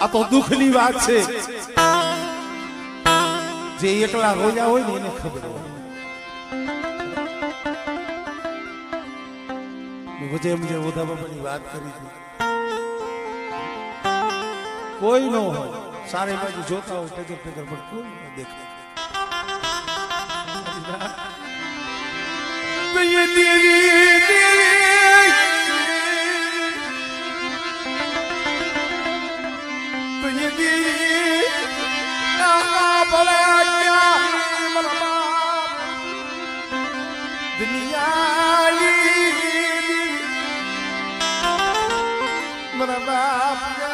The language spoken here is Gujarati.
આ તો દુઃખની વાત છે જે એકલા રોયા હોય ને એને ખબર હોય મુજે ઓધા બાબાની વાત કરી હતી કોઈ ન હોય સારી બાજુ જોતા હોય ટગર ટગર પણ કોઈ ન દેખાય मेरा बाप